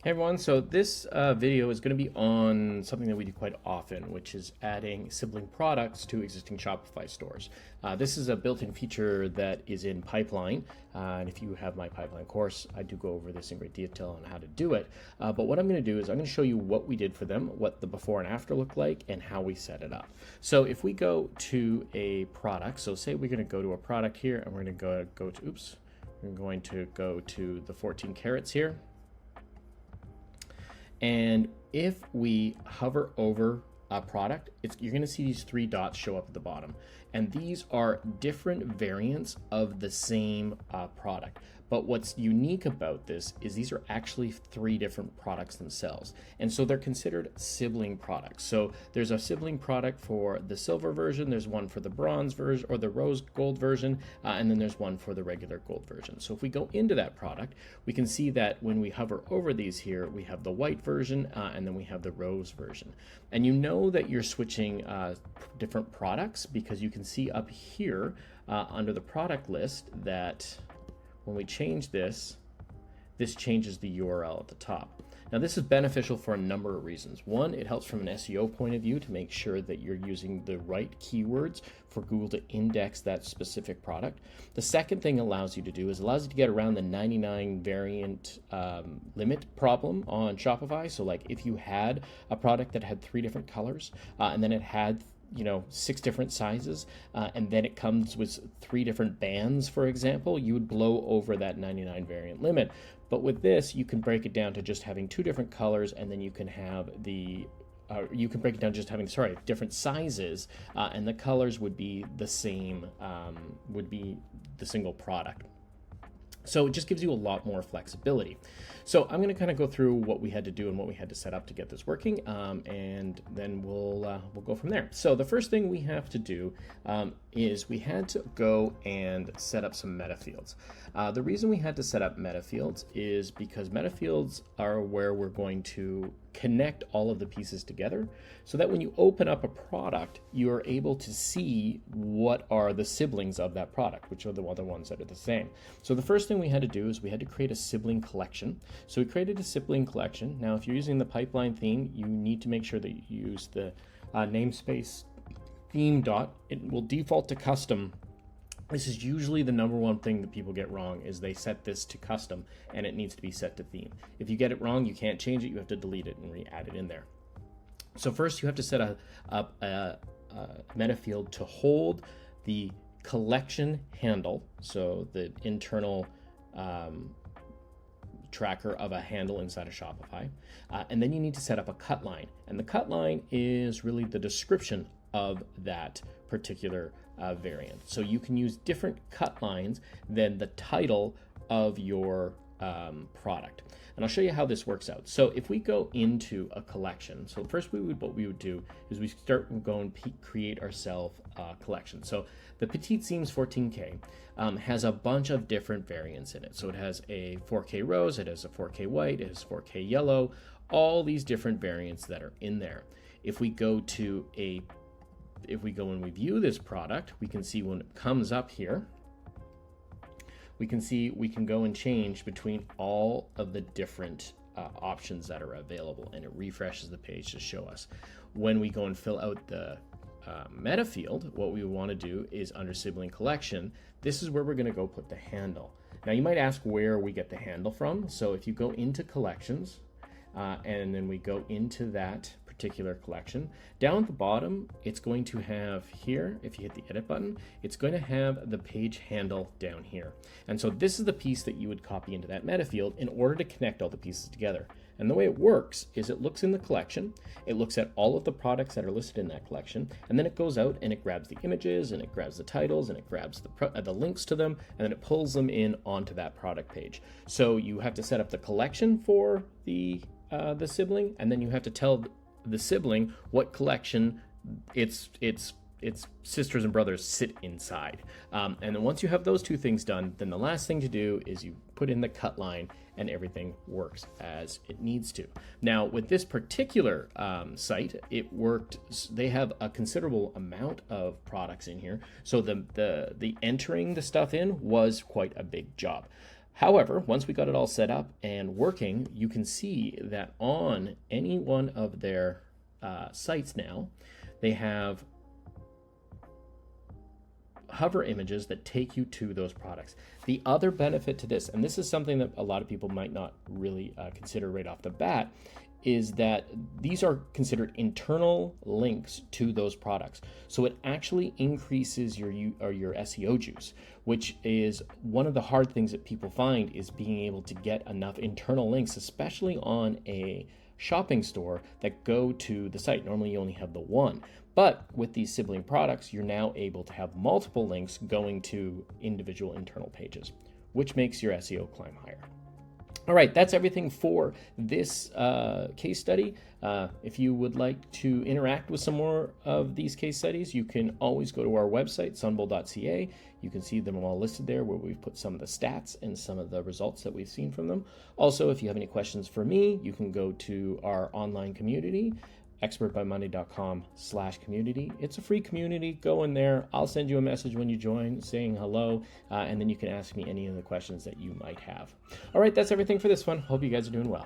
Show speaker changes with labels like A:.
A: Hey everyone, so this video is going to be on something that we do quite often, which is adding sibling products to existing Shopify stores. This is a built-in feature that is in Pipeline, and if you have my Pipeline course, I do go over this in great detail on how to do it. But what I'm going to do is I'm going to show you what we did for them, what the before and after look like, and how we set it up. So if we go to a product, so say we're going to go to a product here, and we're going to we're going to go to the 14 carats here. And if we hover over a product, you're going to see these three dots show up at the bottom. And these are different variants of the same product. But what's unique about this is these are actually three different products themselves. And so they're considered sibling products. So there's a sibling product for the silver version, there's one for the bronze version or the rose gold version, and then there's one for the regular gold version. So if we go into that product, we can see that when we hover over these here, we have the white version and then we have the rose version. And you know that you're switching different products because you can see up here under the product list that when we change this, this changes the URL at the top. Now this is beneficial for a number of reasons. One, it helps from an SEO point of view to make sure that you're using the right keywords for Google to index that specific product. The second thing it allows you to do is allows you to get around the 99 variant limit problem on Shopify. So like if you had a product that had three different colors and then it had 6 different sizes, and then it comes with 3 different bands, for example, you would blow over that 99 variant limit. But with this, you can break it down to just having 2 different colors, and then you can have you can break it down just having, different sizes, and the colors would be the same, would be the single product. So it just gives you a lot more flexibility. So I'm going to kind of go through what we had to do and what we had to set up to get this working, and then we'll go from there. So the first thing we have to do is we had to go and set up some metafields. The reason we had to set up metafields is because metafields are where we're going to connect all of the pieces together so that when you open up a product, you're able to see what are the siblings of that product, which are the other ones that are the same. So the first thing we had to do is we had to create a sibling collection. So we created a sibling collection. Now, if you're using the Pipeline theme, you need to make sure that you use the namespace theme dot. It will default to custom. This is usually the number one thing that people get wrong is they set this to custom and it needs to be set to theme. If you get it wrong, you can't change it. You have to delete it and re-add it in there. So first you have to set up a metafield to hold the collection handle. So the internal tracker of a handle inside of Shopify. And then you need to set up a cut line. And the cut line is really the description of that particular variant. So you can use different cut lines than the title of your product. And I'll show you how this works out. So if we go into a collection, so first what we would do is we start going create ourselves a collection. So the Petite Seams 14K has a bunch of different variants in it. So it has a 4K rose, it has a 4K white, it has 4K yellow, all these different variants that are in there. If we go and we view this product, we can see when it comes up here, we can see we can go and change between all of the different options that are available, and it refreshes the page to show us. When we go and fill out the meta field, what we want to do is under sibling collection, this is where we're going to go put the handle. Now you might ask where we get the handle from. So if you go into collections and then we go into that particular collection, down at the bottom it's going to have here, if you hit the edit button, it's going to have the page handle down here. And so this is the piece that you would copy into that meta field in order to connect all the pieces together. And the way it works is it looks in the collection, it looks at all of the products that are listed in that collection, and then it goes out and it grabs the images and it grabs the titles and it grabs the links to them, and then it pulls them in onto that product page. So you have to set up the collection for the sibling, and then you have to tell the sibling what collection its sisters and brothers sit inside. And then once you have those two things done, then the last thing to do is you put in the cut line and everything works as it needs to. Now with this particular site, it worked, they have a considerable amount of products in here. So the entering the stuff in was quite a big job. However, once we got it all set up and working, you can see that on any one of their sites now, they have hover images that take you to those products. The other benefit to this, and this is something that a lot of people might not really consider right off the bat, is that these are considered internal links to those products. So it actually increases your SEO juice, which is one of the hard things that people find, is being able to get enough internal links, especially on a shopping store, that go to the site. Normally you only have the one. But with these Sibling products, you're now able to have multiple links going to individual internal pages, which makes your SEO climb higher. All right, that's everything for this case study. If you would like to interact with some more of these case studies, you can always go to our website, sunbull.ca. You can see them all listed there, where we've put some of the stats and some of the results that we've seen from them. Also, if you have any questions for me, you can go to our online community, expertbymonday.com/community. It's a free community. Go in there. I'll send you a message when you join saying hello, and then you can ask me any of the questions that you might have. All right, that's everything for this one. Hope you guys are doing well.